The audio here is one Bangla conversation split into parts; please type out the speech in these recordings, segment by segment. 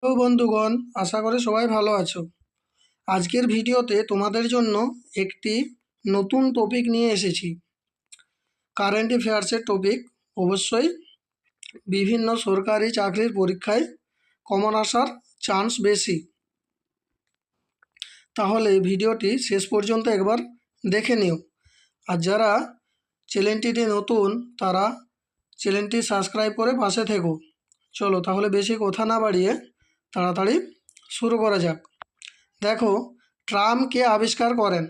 তো বন্ধুগণ, আশা করি সবাই ভালো আছো। আজকের ভিডিওতে তোমাদের জন্য একটি নতুন টপিক নিয়ে এসেছি। কারেন্ট অ্যাফেয়ার্সের টপিক। অবশ্যই বিভিন্ন সরকারি চাকরির পরীক্ষায় কমন আসার চান্স বেশি। তাহলে ভিডিওটি শেষ পর্যন্ত একবার দেখে নিও। আর যারা চ্যানেলটিতে নতুন তারা চ্যানেলটি সাবস্ক্রাইব করে পাশে থেকো। চলো তাহলে বেশি কথা না বাড়িয়ে তাড়াতাড়ি শুরু করা যাক। দেখো, ট্রাম কে আবিষ্কার করেন?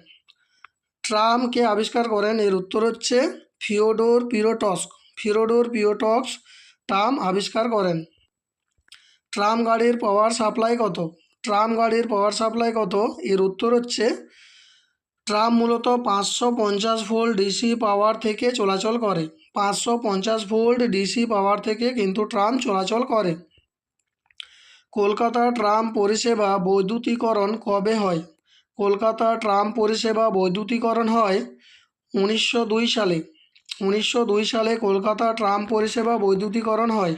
ট্রাম কে আবিষ্কার করেন? এর উত্তর হচ্ছে ফিওডোর পিরোটস্ক। ফিওডোর পিরোটস্ক ট্রাম আবিষ্কার করেন। ট্রাম গাড়ির পাওয়ার সাপ্লাই কত? ট্রাম গাড়ির পাওয়ার সাপ্লাই কত? এর উত্তর হচ্ছে ট্রাম মূলত 550 ভোল্ট ডিসি পাওয়ার থেকে চলাচল করে। 550 ভোল্ট ডিসি পাওয়ার থেকে কিন্তু ট্রাম চলাচল করে। কলকাতা ট্রাম পরিষেবা বৈদ্যুতিকরণ কবে হয়? কলকাতা ট্রাম পরিষেবা বৈদ্যুতিকরণ হয় 1902 সালে। 1902 সালে কলকাতা ট্রাম পরিষেবা বৈদ্যুতিকরণ হয়।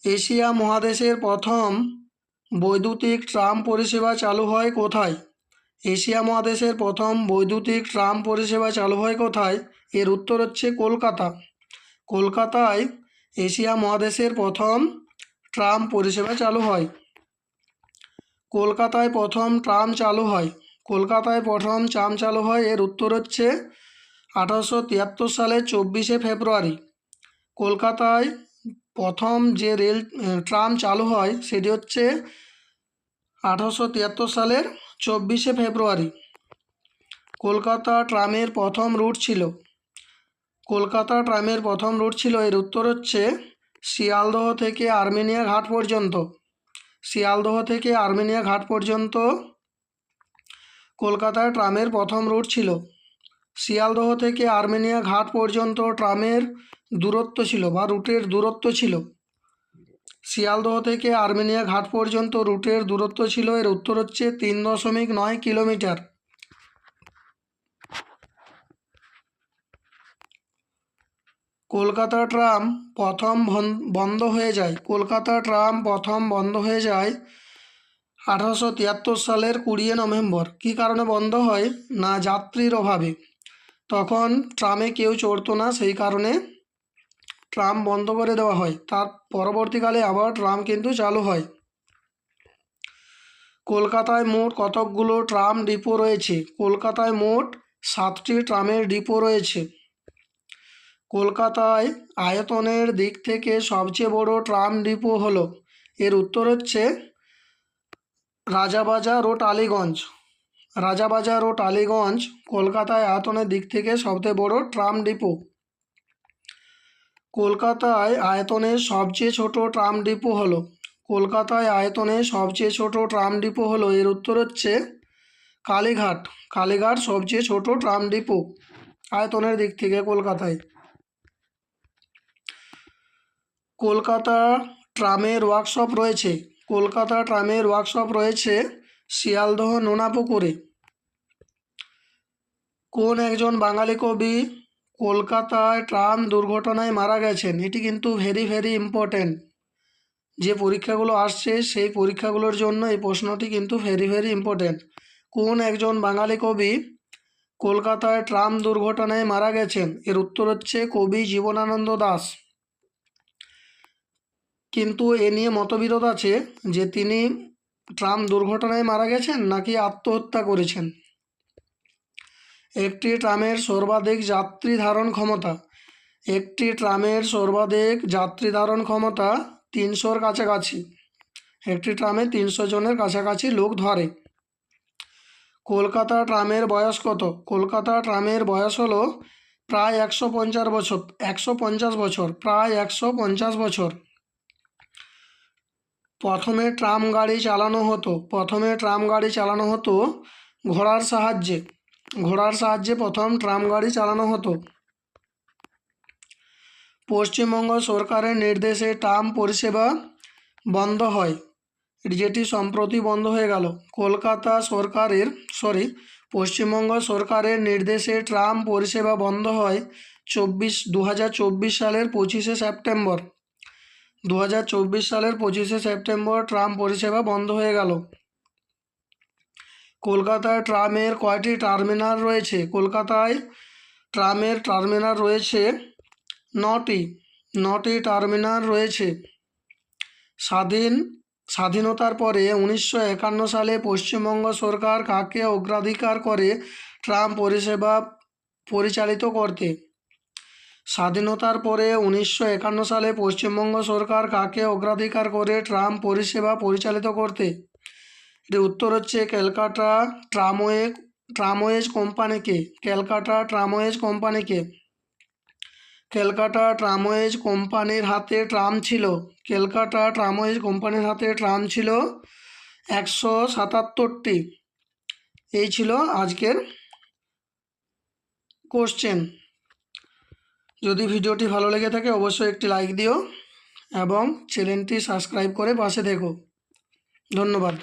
এশিয়া মহাদেশের প্রথম বৈদ্যুতিক ট্রাম পরিষেবা চালু হয় কোথায়? এশিয়া মহাদেশের প্রথম বৈদ্যুতিক ট্রাম পরিষেবা চালু হয় কোথায়? এর উত্তর হচ্ছে কলকাতা। কলকাতায় এশিয়া মহাদেশের প্রথম ট্রাম পরিষেবা চালু হয়। কলকাতায় প্রথম ট্রাম চালু হয়। কলকাতায় প্রথম ট্রাম চালু হয়, এর উত্তর হচ্ছে 1873 সালের 24শে ফেব্রুয়ারি। কলকাতায় প্রথম যে ট্রাম চালু হয় সেটি হচ্ছে 1873 সালের 24শে ফেব্রুয়ারি। কলকাতা ট্রামের প্রথম রুট ছিল। কলকাতা ট্রামের প্রথম রুট ছিল, এর উত্তর হচ্ছে শিয়ালদহ থেকে আর্মেনিয়া ঘাট পর্যন্ত। শিয়ালদহ থেকে আর্মেনিয়া ঘাট পর্যন্ত কলকাতায় ট্রামের প্রথম রুট ছিল। শিয়ালদহ থেকে আর্মেনিয়া ঘাট পর্যন্ত ট্রামের দূরত্ব ছিল বা রুটের দূরত্ব ছিল। শিয়ালদহ থেকে আর্মেনিয়া ঘাট পর্যন্ত রুটের দূরত্ব ছিল, এর উত্তর হচ্ছে 3.9 কিলোমিটার। কলকাতা ট্রাম প্রথম বন্ধ হয়ে যায়। কলকাতা ট্রাম প্রথম বন্ধ হয়ে যায় 1873 সালের 20 নভেম্বর। কী কারণে বন্ধ হয়? না, যাত্রীর অভাবে। তখন ট্রামে কেউ চড়তো না, সেই কারণে ট্রাম বন্ধ করে দেওয়া হয়। তার পরবর্তীকালে আবার ট্রাম কিন্তু চালু হয়। কলকাতায় মোট কতকগুলো ট্রাম ডিপো রয়েছে? কলকাতায় মোট 7টি ট্রামের ডিপো রয়েছে। কলকাতায় আয়তনের দিক থেকে সবচেয়ে বড় ট্রাম ডিপো হলো? এর উত্তর হচ্ছে রাজাবাজার ও টালিগঞ্জ। রাজাবাজার ও টালিগঞ্জ কলকাতায় আয়তনের দিক থেকে সবচেয়ে বড় ট্রাম ডিপো। কলকাতায় আয়তনের সবচেয়ে ছোট ট্রাম ডিপো হলো? কলকাতায় আয়তনে সবচেয়ে ছোট ট্রাম ডিপো হলো? এর উত্তর হচ্ছে কালীঘাট। কালীঘাট সবচেয়ে ছোট ট্রাম ডিপো আয়তনের দিক থেকে কলকাতায়। কলকাতা ট্রামের ওয়ার্কশপ রয়েছে? কলকাতা ট্রামের ওয়ার্কশপ রয়েছে শিয়ালদহ নোনাপুকুরে। কোন একজন বাঙালি কবি কলকাতায় ট্রাম দুর্ঘটনায় মারা গেছেন? এটি কিন্তু ভেরি ভেরি ইম্পর্ট্যান্ট। যে পরীক্ষাগুলো আসছে সেই পরীক্ষাগুলোর জন্য এই প্রশ্নটি কিন্তু ভেরি ভেরি ইম্পর্ট্যান্ট। কোন একজন বাঙালি কবি কলকাতায় ট্রাম দুর্ঘটনায় মারা গেছেন? এর উত্তর হচ্ছে কবি জীবনানন্দ দাশ। কিন্তু এ নিয়ে মতবিরোধ আছে যে তিনি ট্রাম দুর্ঘটনায় মারা গেছেন নাকি আত্মহত্যা করেছেন। একটি ট্রামের সর্বাধিক যাত্রী ধারণ ক্ষমতা? একটি ট্রামের সর্বাধিক যাত্রী ধারণ ক্ষমতা 300-র কাছাকাছি। একটি ট্রামে 300 জনের কাছাকাছি লোক ধরে। কলকাতা ট্রামের বয়স কত? কলকাতা ট্রামের বয়স হলো প্রায় 150 বছর। 150 বছর, প্রায় 150 বছর। প্রথমে ট্রাম গাড়ি চালানো হতো ঘোড়ার সাহায্যে। ঘোড়ার সাহায্যে প্রথম ট্রাম গাড়ি চালানো হতো। পশ্চিমবঙ্গ সরকারের নির্দেশে ট্রাম পরিষেবা বন্ধ হয়, যেটি সম্প্রতি বন্ধ হয়ে গেল। পশ্চিমবঙ্গ সরকারের নির্দেশে ট্রাম পরিষেবা বন্ধ হয় 2024 সালের 25শে সেপ্টেম্বর। 2024 সালের 25শে সেপ্টেম্বর ট্রাম পরিষেবা বন্ধ হয়ে গেল। কলকাতায় ট্রামের কয়টি টার্মিনাল রয়েছে? কলকাতায় ট্রামের টার্মিনাল রয়েছে 9টি টার্মিনাল রয়েছে। স্বাধীনতার পরে 1951 সালে পশ্চিমবঙ্গ সরকার কাকে অগ্রাধিকার করে ট্রাম পরিষেবা পরিচালিত করতে? স্বাধীনতার পরে 1951 সালে পশ্চিমবঙ্গ সরকার কাকে অগ্রাধিকার করে ট্রাম পরিষেবা পরিচালিত করতে? এর উত্তর হচ্ছে ক্যালকাটা ট্রামওয়েজ কোম্পানিকে। ক্যালকাটা ট্রামওয়েজ কোম্পানিকে। ক্যালকাটা ট্রামওয়েজ কোম্পানির হাতে ট্রাম ছিল। ক্যালকাটা ট্রামওয়েজ কোম্পানির হাতে ট্রাম ছিল 177টি। এই ছিল আজকের কোশ্চেন। যদি ভিডিওটি ভালো লেগে থাকে অবশ্যই একটি লাইক দিও এবং চ্যানেলটি সাবস্ক্রাইব করে পাশে থেকো। ধন্যবাদ।